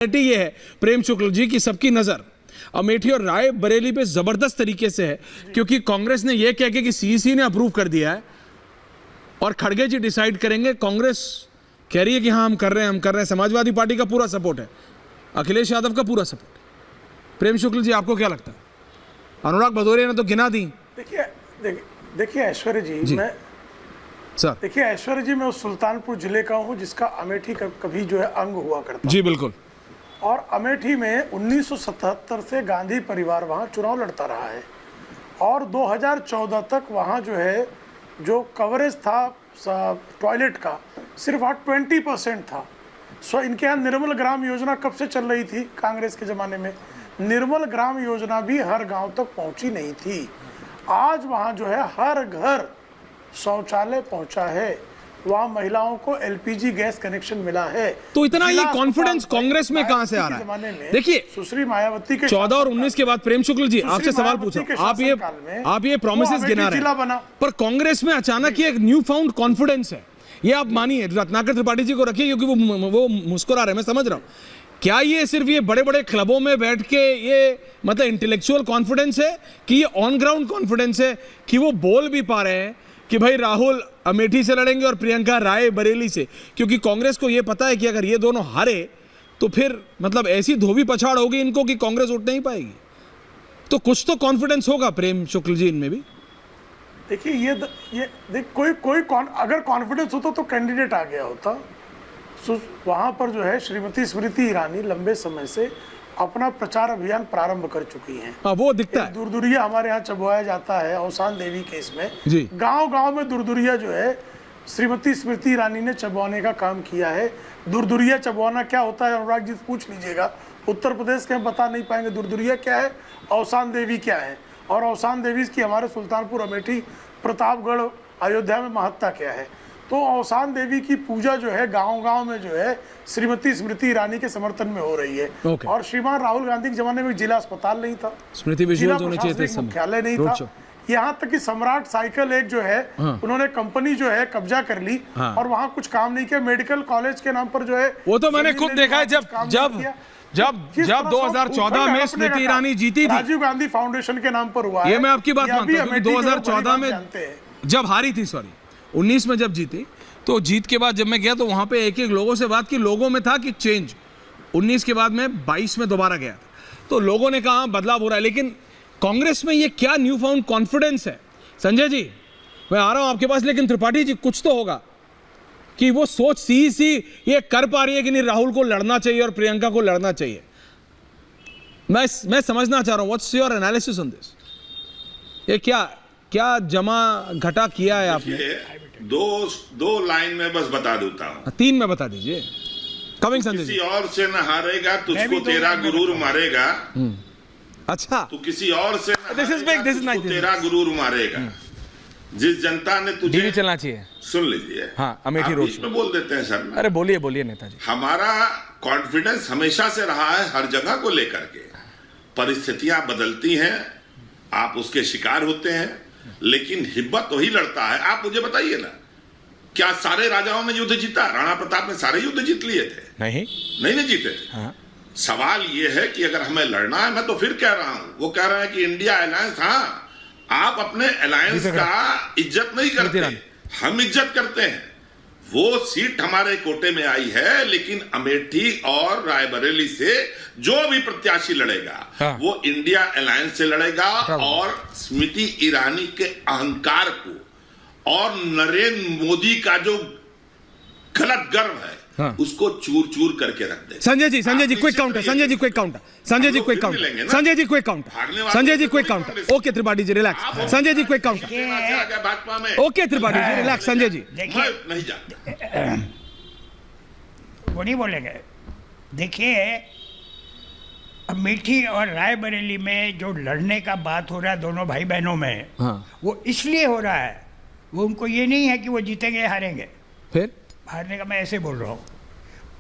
ये है प्रेम शुक्ल जी की सबकी नजर अमेठी और रायबरेली पे जबरदस्त तरीके से है, क्योंकि कांग्रेस ने यह कह के कि सीईसी ने अप्रूव कर दिया है और खड़गे जी डिसाइड करेंगे। कांग्रेस कह रही है कि हाँ हम कर रहे हैं। समाजवादी पार्टी का पूरा सपोर्ट है, अखिलेश यादव का पूरा सपोर्ट। प्रेम शुक्ल जी आपको क्या लगता है? अनुराग भदौरिया ने तो गिना दी। देखिए ऐश्वर्य जी, मैं सर देखिए ऐश्वर्य जी, मैं उस सुल्तानपुर जिले का हूँ जिसका अमेठी कभी जो है अंग हुआ करता। जी बिल्कुल। और अमेठी में 1977 से गांधी परिवार वहाँ चुनाव लड़ता रहा है और 2014 तक वहाँ जो है जो कवरेज था टॉयलेट का सिर्फ 20% था। सो इनके यहाँ निर्मल ग्राम योजना कब से चल रही थी? कांग्रेस के ज़माने में निर्मल ग्राम योजना भी हर गांव तक पहुंची नहीं थी। आज वहाँ जो है हर घर शौचालय पहुंचा है, वहाँ महिलाओं को एलपीजी गैस कनेक्शन मिला है। तो इतना ये कॉन्फिडेंस कांग्रेस में कहां से आ रहा है? देखिए सुश्री मायावती के 14 और 19 के बाद प्रेम शुक्ल जी आपसे सवाल पूछा, आप ये प्रोमिसेस गिना रहे हैं, पर कांग्रेस में अचानक ये एक न्यू फाउंड कॉन्फिडेंस है, ये आप मानिए। रत्नाकर त्रिपाठी जी को रखिए क्योंकि वो मुस्कुरा रहे हैं, मैं समझ रहा हूँ। क्या ये सिर्फ ये बड़े बड़े क्लबों में बैठ के ये मतलब इंटेलेक्चुअल कॉन्फिडेंस है कि ये ऑन ग्राउंड कॉन्फिडेंस है कि वो बोल भी पा रहे हैं कि भाई राहुल अमेठी से लड़ेंगे और प्रियंका रायबरेली से? क्योंकि कांग्रेस को ये पता है कि अगर ये दोनों हारे तो फिर मतलब ऐसी धोबी पछाड़ होगी इनको कि कांग्रेस उठ नहीं पाएगी। तो कुछ तो कॉन्फिडेंस होगा प्रेम शुक्ल जी इनमें भी। देखिए अगर कॉन्फिडेंस होता तो कैंडिडेट आ गया होता। वहां पर जो है श्रीमती स्मृति ईरानी लंबे समय से अपना प्रचार अभियान प्रारंभ कर चुकी हैं। वो दिखता है। दुरदुरिया हमारे यहाँ चबवाया जाता है अवसान देवी केस में। गांव में दुरदुरिया जो है श्रीमती स्मृति ईरानी ने चबवाने का काम किया है। दुरदुरिया चबवाना क्या होता है अनुराग जी पूछ लीजिएगा, उत्तर प्रदेश के हम बता नहीं पाएंगे दुरदुरिया क्या है, अवसान देवी क्या है, और अवसान देवी की हमारे सुल्तानपुर अमेठी प्रतापगढ़ अयोध्या में महत्ता क्या है। तो अवसान देवी की पूजा जो है गांव में जो है श्रीमती स्मृति ईरानी के समर्थन में हो रही है। और श्रीमान राहुल गांधी के जमाने में जिला अस्पताल नहीं था, जिला प्रशासनिक मुख्यालय नहीं था, यहाँ तक कि सम्राट साइकिल एक जो है उन्होंने कंपनी जो है कब्जा कर ली और वहाँ कुछ काम नहीं किया। मेडिकल कॉलेज के नाम पर जो है वो तो मैंने खुद देखा है जब 2014 में स्मृति ईरानी जीती थी, राजीव गांधी फाउंडेशन के नाम पर हुआ। ये मैं आपकी बात मानता हूं, 2014 में जब हारी थी, 19 में जब जीती, तो जीत के बाद जब मैं गया तो वहां पे एक लोगों से बात की, लोगों में था कि चेंज। 19 के बाद में 22 में दोबारा गया तो लोगों ने कहा बदलाव हो रहा है, लेकिन कांग्रेस में ये क्या न्यू फाउंड कॉन्फिडेंस है? संजय जी मैं आ रहा हूं आपके पास, लेकिन त्रिपाठी जी कुछ तो होगा कि वो सोच सीईसी ये कर पा रही है कि नहीं राहुल को लड़ना चाहिए और प्रियंका को लड़ना चाहिए। मैं समझना चाह रहा हूं, what's your analysis on this? ये क्या जमा घटा किया है आपने? दो लाइन में बस बता देता हूँ। 3 में बता दीजिए। कमिंग संजय जी। किसी और से न हारेगा, तुझको तेरा गुरूर मारेगा। अच्छा, तू किसी और से तुझको तेरा गुरूर मारेगा। जिस जनता ने तुझे चलना चाहिए, सुन लीजिए। हाँ, अमेठी रोड में बोल देते हैं सर। अरे बोलिए नेताजी। हमारा कॉन्फिडेंस हमेशा से रहा है हर जगह को लेकर के। परिस्थितियां बदलती हैं, आप उसके शिकार होते हैं, लेकिन हिम्मत वही लड़ता है। आप मुझे बताइए ना, क्या सारे राजाओं ने युद्ध जीता? राणा प्रताप ने सारे युद्ध जीत लिए थे? नहीं जीते थे। हाँ। सवाल ये है कि अगर हमें लड़ना है, मैं तो फिर कह रहा हूं, वो कह रहे हैं कि इंडिया अलायंस, हाँ आप अपने अलायंस का इज्जत नहीं करते, हम इज्जत करते हैं। वो सीट हमारे कोटे में आई है, लेकिन अमेठी और रायबरेली से जो भी प्रत्याशी लड़ेगा वो इंडिया अलायंस से लड़ेगा और स्मृति ईरानी के अहंकार को और नरेंद्र मोदी का जो गलत गर्व है उसको चूर चूर करके रख दे। Sanjay ji quick counter. Okay Tripathi ji relax. Sanjay ji quick counter. Okay Tripathi ji relax. Sanjay ji नहीं जाते, वो नहीं बोलेंगे। देखिए अमेठी और रायबरेली में जो लड़ने का बात हो रहा है दोनों भाई बहनों में, वो इसलिए हो रहा है, वो उनको ये नहीं है कि वो जीतेंगे हारेंगे, फिर हारने का मैं ऐसे बोल रहा हूँ,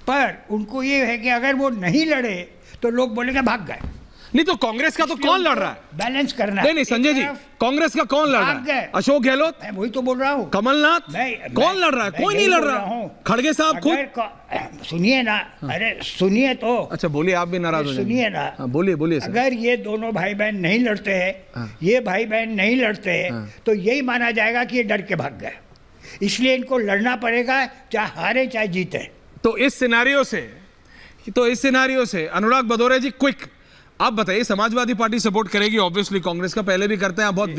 पर उनको ये है कि अगर वो नहीं लड़े तो लोग बोलेंगे भाग गए। नहीं तो कांग्रेस का तो कौन लड़ रहा है? बैलेंस करना। नहीं संजय जी, कांग्रेस का कौन लड़ रहा है? अशोक गहलोत, मैं वही तो बोल रहा हूँ। कमलनाथ, कौन लड़ रहा है? कोई नहीं लड़ रहा। खड़गे साहब खुद। सुनिए ना, अरे सुनिए तो। अच्छा बोलिए, आप भी नाराज हो सुनिए ना, बोलिए बोलिए। अगर ये दोनों भाई बहन नहीं लड़ते हैं, ये भाई बहन नहीं लड़ते हैं, तो यही माना जाएगा कि ये डर के भाग गए। इसलिए इनको लड़ना पड़ेगा, चाहे हारे चाहे जीते। तो इस सिनारियो से अनुराग भदौरिया जी, क्विक आप बताइए, समाजवादी पार्टी सपोर्ट करेगी ऑब्वियसली, कांग्रेस का पहले भी करते हैं, आप बहुत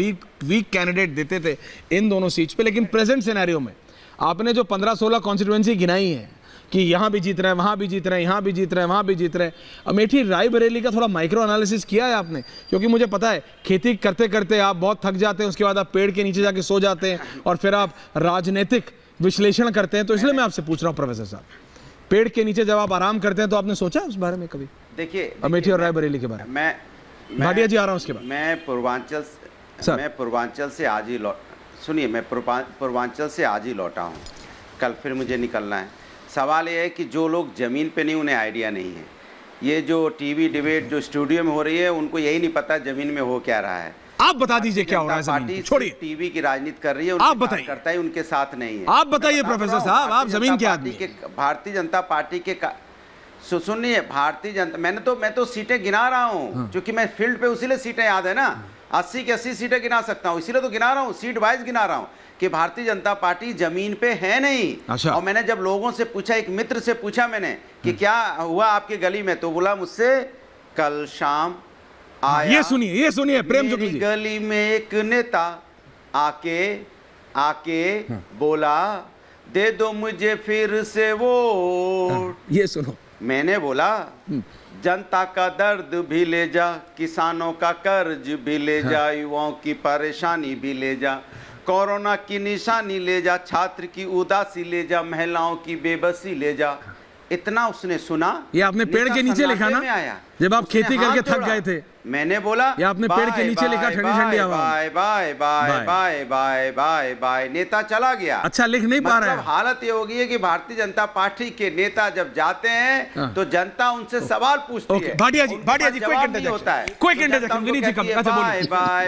वीक कैंडिडेट देते थे इन दोनों सीट्स पे, लेकिन प्रेजेंट सिनेरियो में आपने जो 15-16 कॉन्स्टिट्यूएंसी गिनाई है कि यहाँ भी जीत रहे हैं, वहाँ भी जीत रहे हैं, यहाँ भी जीत रहे हैं, वहाँ भी जीत रहे हैं, अमेठी रायबरेली का थोड़ा माइक्रो एनालिसिस किया है आपने? क्योंकि मुझे पता है खेती करते करते आप बहुत थक जाते हैं, उसके बाद आप पेड़ के नीचे जाके सो जाते हैं और फिर आप राजनीतिक विश्लेषण करते हैं, तो इसलिए मैं आपसे पूछ रहा हूँ प्रोफेसर साहब, पेड़ के नीचे जब आप आराम करते हैं तो आपने सोचा उस बारे में कभी? देखिए अमेठी और रायबरेली के बारे में। मैं भाटिया जी आ रहा हूँ उसके बाद। मैं पूर्वांचल से आज ही सुनिए, मैं पूर्वांचल से आज ही लौटा हूँ, कल फिर मुझे निकलना है। सवाल ये है कि जो लोग ज़मीन पे नहीं, उन्हें आइडिया नहीं है। ये जो टीवी डिबेट जो स्टूडियो में हो रही है, उनको यही नहीं पता ज़मीन में हो क्या रहा है। आप बता दीजिए क्या हो रहा है ज़मीन पे? छोड़िए, टीवी की राजनीति कर रही है, आप बताइए, करता है उनके साथ नहीं है। आप बताइए प्रोफेसर साहब, आप जमीन के आदमी हैं। भारतीय जनता पार्टी के सुनिए, भारतीय जनता, मैं तो सीटें गिना रहा हूँ, क्योंकि मैं फील्ड पे उसीलिए सीटें याद है ना, 80 की 80 सीटें गिना सकता हूँ, इसीलिए तो गिना रहा हूँ, सीट वाइज गिना रहा हूँ कि भारतीय जनता पार्टी जमीन पे है नहीं। अच्छा। और मैंने जब लोगों से पूछा, एक मित्र से पूछा मैंने कि क्या हुआ आपके गली में, तो बोला मुझसे कल शाम आया, ये सुनिए प्रेम शुक्ल जी, गली में एक नेता आके बोला दे दो मुझे फिर से वोट। ये सुनो, मैंने बोला जनता का दर्द भी ले जा, किसानों का कर्ज भी ले जा, युवाओं की परेशानी भी ले जा, कोरोना की निशानी ले जा, छात्र की उदासी ले जा, महिलाओं की बेबसी ले जा। इतना उसने सुना। ये आपने पेड़ के नीचे लिखा ना, जब आप खेती करके थक गए थे? मैंने बोला ये आपने पेड़ के नीचे लिखा, ठंडी ठंडी हवा। Bye bye bye bye bye bye bye, नेता चला गया। अच्छा, लिख नहीं पा रहा है। हालत ये हो गई है कि भारतीय जनता पार्टी के नेता जब जाते हैं तो जनता उनसे सवाल पूछती है। भाटिया जी क्विक इंटरजेक्शन, विनीत जी कम, अच्छा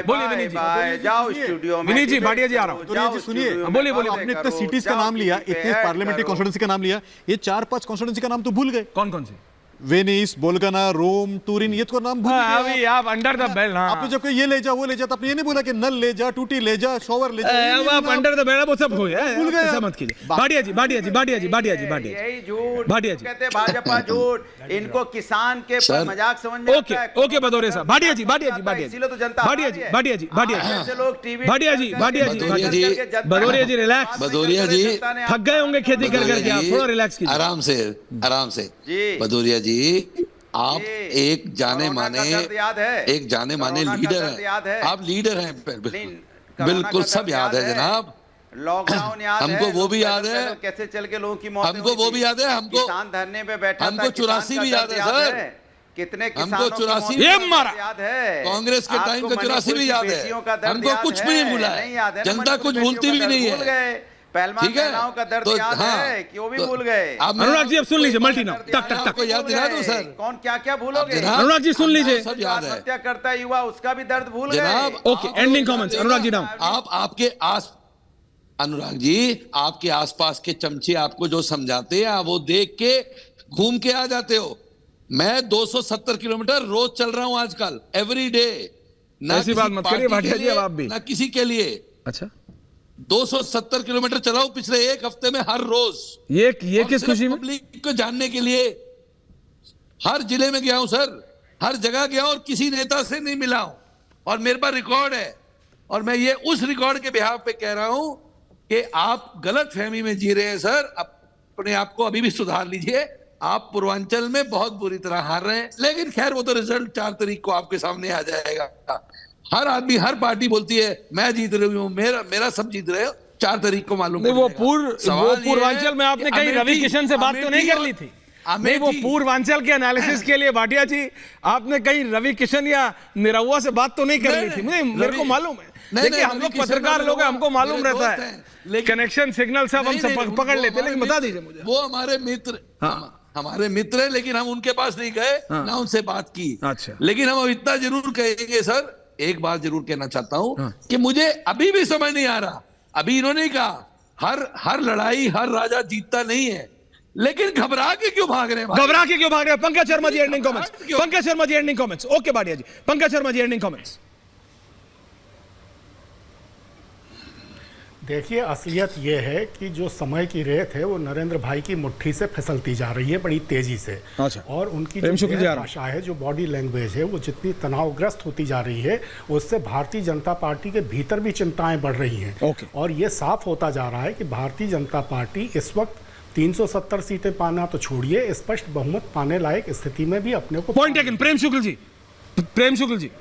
बोलिए विनीत जी, जाओ स्टूडियो में। विनीत जी, भाटिया जी आ रहा हूँ, सुनिए, बोलिए। आपने इतने सिटीज का नाम लिया, इतने पार्लियामेंट्री कॉन्स्टिट्यूंसी का नाम लिया, ये 4-5 कॉन्स्टिट्यूंसी का नाम तो भूल गए। कौन कौन से? वेनिस, बोलगाना, रोम, तुरिन, ये तो नाम भूल गए। अभी आप अंडर द बेल्ट, हाँ। आपने जब कोई ये ले जा वो ले जा, तो आपने ये नहीं बोला कि नल ले जा, टूटी ले जा, शॉवर ले जा। अब आप अंडर द बेल्ट वो सब हो गया, भूल गए। ऐसा मत कीजिए। भाटिया जी यही झूठ कहते भाजपा झूठ, इनको किसान के मजाक समझ में आता है। ओके भदौरिया साहब, भाटिया जी इसीलिए तो जनता भदौरिया जी रिलैक्स, भदौरिया जी थक गए होंगे खेती कर करके, आप थोड़ा रिलैक्स कीजिए। आराम से भदौरिया जी, आप एक जाने माने लीडर हैं, आप लीडर हैं, बिल्कुल सब याद है जनाब। लॉकडाउन याद है, हमको वो भी याद है, कैसे चल के लोगों की मौत, हमको वो भी याद है, हमको किसान धरने पे बैठा, हमको 84 भी याद है सर, कितने हमको 84 ये मारा याद है, कांग्रेस के टाइम का 84 भी याद है, हमको कुछ भी नहीं भूला है, जनता कुछ भूलती भी नहीं है, ठीक है? का दर्द तो याद है कि वो भी भूल गए। अनुराग जी अब सुन लीजिए, मल्टी नाउ टक टक टक, याद दिला दो सर, कौन क्या भूलोगे? अनुराग जी सुन लीजिए, सब याद है, हत्या करता है युवा, उसका भी दर्द भूल गए। Okay, ending comments Anurag ji now. Anurag ji, आपके आसपास के चमचे आपको जो समझाते हैं, आप वो देख के घूम के आ जाते हो। मैं 270 किलोमीटर रोज चल रहा हूं आजकल, एवरी डे। ऐसी बात मत करिए भाटिया जी, अब आप भी ना किसी के लिए। अच्छा, 270 किलोमीटर चलाऊं पिछले एक हफ्ते में हर रोज। ये किस खुशी में? पब्लिक को जानने के लिए हर जिले में गया हूं सर, हर जगह गया और किसी नेता से नहीं मिला हूं, और मेरे पास रिकॉर्ड है, और मैं ये उस रिकॉर्ड के बिहाफ पे कह रहा हूं कि आप गलत फहमी में जी रहे हैं सर, अपने आप को अभी भी सुधार लीजिए। आप पूर्वांचल में बहुत बुरी तरह हार रहे हैं, लेकिन खैर वो तो रिजल्ट 4 तारीख को आपके सामने आ जाएगा। हर आदमी, हर पार्टी बोलती है मैं जीत रही हूँ, मेरा सब जीत रहे हो, 4 तारीख को मालूम। वो पूर्वांचल में आपने कहीं रवि किशन से बात तो नहीं कर ली थी? नहीं, वो पूर्वांचल के एनालिसिस के लिए भाटिया जी आपने कहीं रवि किशन या निरहुआ से बात तो नहीं कर ली थी? मेरे को मालूम है, देखिए हम लोग पत्रकार लोग हैं, हमको मालूम रहता है, कनेक्शन सिग्नल सब हम सब पकड़ लेते हैं, लेकिन बता दीजिए मुझे। वो हमारे मित्र, हमारे मित्र हैं, लेकिन हम उनके पास नहीं गए, ना उनसे बात की। अच्छा। लेकिन हम इतना जरूर कहेंगे सर, एक बात जरूर कहना चाहता हूं कि मुझे अभी भी समझ नहीं आ रहा। अभी इन्होंने कहा हर लड़ाई हर राजा जीतता नहीं है, लेकिन घबरा के क्यों भाग रहे हैं? घबरा के क्यों भाग रहे हैं? Pankaj Sharma ji ending comments. Pankaj Sharma ji ending comments. Okay Bhatia जी, पंकज शर्मा जी एंडिंग कमेंट्स। देखिए, असलियत ये है कि जो समय की रेत है वो नरेंद्र भाई की मुट्ठी से फिसलती जा रही है बड़ी तेजी से। अच्छा। और उनकी जो भाषा है, जो बॉडी लैंग्वेज है, वो जितनी तनावग्रस्त होती जा रही है, उससे भारतीय जनता पार्टी के भीतर भी चिंताएं बढ़ रही हैं। और ये साफ होता जा रहा है कि भारतीय जनता पार्टी इस वक्त 370 सीटें पाना तो छोड़िए, स्पष्ट बहुमत पाने लायक स्थिति में भी अपने को। Point taken. प्रेम शुक्ल जी, प्रेम शुक्ल जी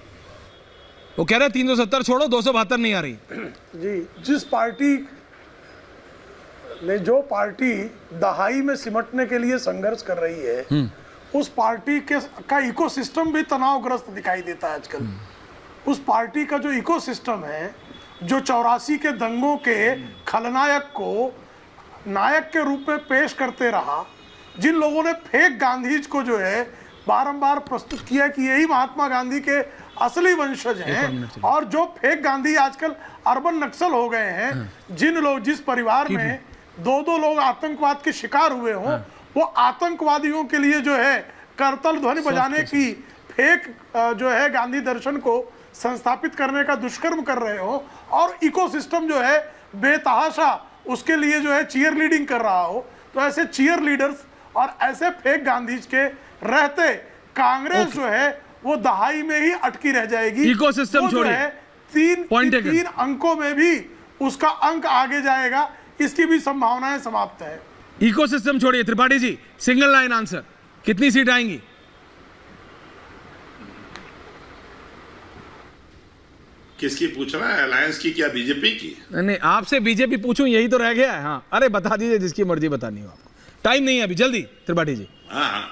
वो कह रहे हैं 370 छोड़ो, 272 नहीं आ रही जी। जिस पार्टी ने, जो पार्टी दहाई में सिमटने के लिए संघर्ष कर रही है, उस पार्टी का इकोसिस्टम भी तनावग्रस्त दिखाई देता है आजकल। उस पार्टी का जो इकोसिस्टम है, जो 84 के दंगों के खलनायक को नायक के रूप में पेश करते रहा, जिन लोगों ने फेक गांधीज को जो है बारंबार प्रस्तुत किया कि यही महात्मा गांधी के असली वंशज हैं, और जो फेक गांधी आजकल अर्बन नक्सल हो गए हैं, जिस परिवार में 2-2 लोग आतंकवाद के शिकार हुए हों, वो आतंकवादियों के लिए जो है करतल ध्वनि बजाने की फेक जो है गांधी दर्शन को संस्थापित करने का दुष्कर्म कर रहे हो, और इकोसिस्टम जो है बेतहाशा उसके लिए जो है चीयर लीडिंग कर रहा हो, तो ऐसे चीयर लीडर्स और ऐसे फेक गांधीज के रहते कांग्रेस जो है वो दहाई में ही अटकी रह जाएगी। इकोसिस्टम छोड़िए, 3 अंकों में भी उसका अंक आगे जाएगा, इसकी भी संभावनाएं समाप्त है। इकोसिस्टम छोड़िए। Tripathi ji, single line answer, कितनी सीट आएंगी? किसकी पूछ रहा है? अलायंस की, क्या बीजेपी की? नहीं, आपसे बीजेपी पूछूं यही तो रह गया है। हाँ, अरे बता दीजिए, जिसकी मर्जी बतानी हो आपको, टाइम नहीं है अभी, जल्दी त्रिपाठी जी। हाँ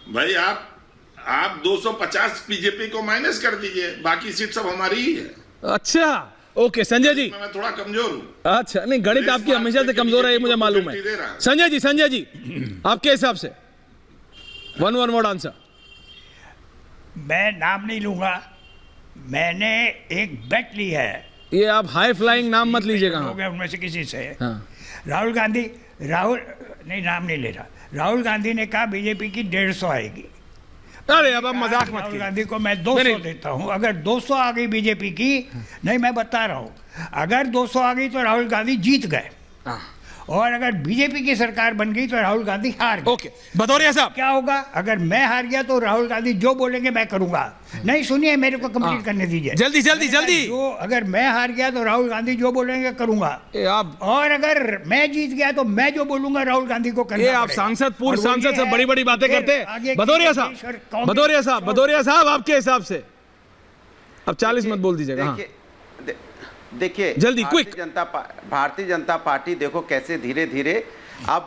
भाई, आप 250 बीजेपी को माइनस कर दीजिए, बाकी सीट सब हमारी ही है। अच्छा, ओके। संजय जी, मैं थोड़ा कमजोर हूं। अच्छा, नहीं, गणित आपकी हमेशा से कमजोर है, ये मुझे मालूम है। संजय जी आपके हिसाब से 1 वर्ड आंसर। मैं नाम नहीं लूंगा, मैंने एक बेट ली है। ये आप हाई फ्लाइंग नाम मत लीजिएगा। उनमें से किसी से। हाँ। राहुल नहीं, नाम नहीं ले रहा। राहुल गांधी ने कहा बीजेपी की 150 आएगी। अरे अब आप मजाक मत राहुल गांधी को मैं 200 देता हूं। अगर 200 आ गई बीजेपी की, नहीं मैं बता रहा हूं, अगर 200 आ गई तो राहुल गांधी जीत गए, और अगर बीजेपी की सरकार बन गई तो राहुल गांधी हार गए। ओके, भदौरिया साहब क्या होगा? अगर मैं हार गया तो राहुल गांधी जो बोलेंगे मैं करूंगा। नहीं, सुनिए, मेरे को कंप्लीट करने दीजिए। जल्दी। जो अगर मैं हार गया तो राहुल गांधी जो बोलेंगे करूंगा, आप, और अगर मैं जीत गया तो मैं जो बोलूंगा राहुल गांधी को करना पड़ेगा। आप सांसद, पूर्व सांसद सब बड़ी बातें करते हैं। भदौरिया साहब आपके हिसाब से अब 40 मत बोल दीजिएगा। देखिए, जल्दी, भारतीय जनता पार्टी देखो कैसे धीरे धीरे अब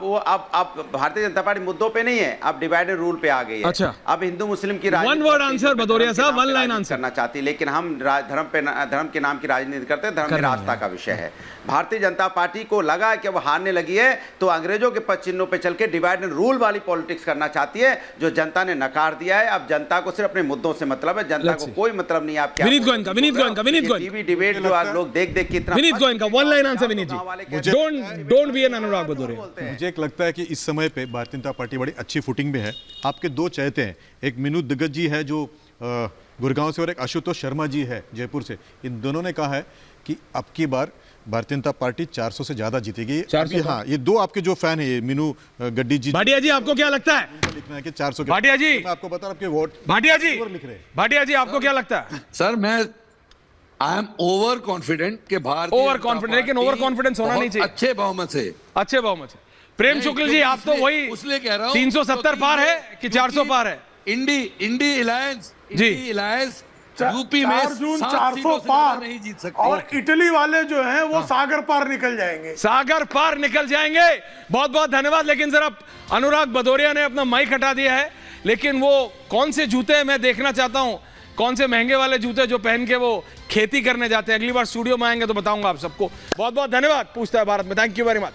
भारतीय जनता पार्टी मुद्दों पे नहीं है, अब डिवाइड एंड रूल पे आ गई है। अच्छा। अब हिंदू मुस्लिम की 1 वर्ड आंसर भदौरिया साहब, 1 लाइन आंसर करना चाहती, लेकिन हम धर्म के नाम की राजनीति करते हैं। धर्म की आस्था का विषय है। भारतीय जनता पार्टी को लगा कि वो हारने लगी है, तो अंग्रेजों के पद चिन्हों पे चल के डिवाइड एंड रूल वाली पॉलिटिक्स करना चाहती है, जो जनता ने नकार दिया है। अब जनता को सिर्फ अपने मुद्दों से मतलब है, जनता को कोई मतलब नहीं है। आप विनीत गोयन का टीवी डिबेट जो आज लोग देख के इतना। Vineet Goenka 1 line answer. Vineet ji, don't be an Anurag Bhadauria. मुझे एक लगता है कि इस समय पे भारतीय जनता पार्टी बड़ी अच्छी फुटिंग में है। आपके 2 चहेते हैं, एक मीनू दिग्गज जी है जो गुड़गांव से, और एक आशुतोष शर्मा जी है जयपुर से। इन दोनों ने कहा है कि अब की बार भारतीय जनता पार्टी 400 से ज्यादा जीतेगी। 400? हाँ, ये 2 आपके जो फैन है, ये मीनू गड्डी जी। भाटिया जी, आपको क्या लगता है? लिखना है कि 400। भाटिया जी, मैं आपको बता रहा, आपके वोट भाटिया जी लिख रहे हैं। भाटिया जी, आपको क्या लगता है? Sir, I am over confident कि भारतीय ओवर कॉन्फिडेंट, लेकिन ओवर कॉन्फिडेंस होना नहीं चाहिए। अच्छे बहुमत से। प्रेम शुक्ल जी, आप तो वही उसलिए कह रहा हूं 370 पार है कि 400 पार है? इंडी अलायंस यूपी में 4 जून 400 पार नहीं जीत सकते। और इटली वाले जो हैं वो सागर पार निकल जाएंगे। सागर पार निकल जाएंगे। बहुत बहुत धन्यवाद। लेकिन जरा अनुराग भदौरिया ने अपना माइक हटा दिया है, लेकिन वो कौन से जूते मैं देखना चाहता हूं, कौन से महंगे वाले जूते जो पहन के वो खेती करने जाते हैं। अगली बार स्टूडियो में आएंगे तो बताऊंगा आप सबको। बहुत बहुत धन्यवाद। पूछता है भारत में। Thank you very much.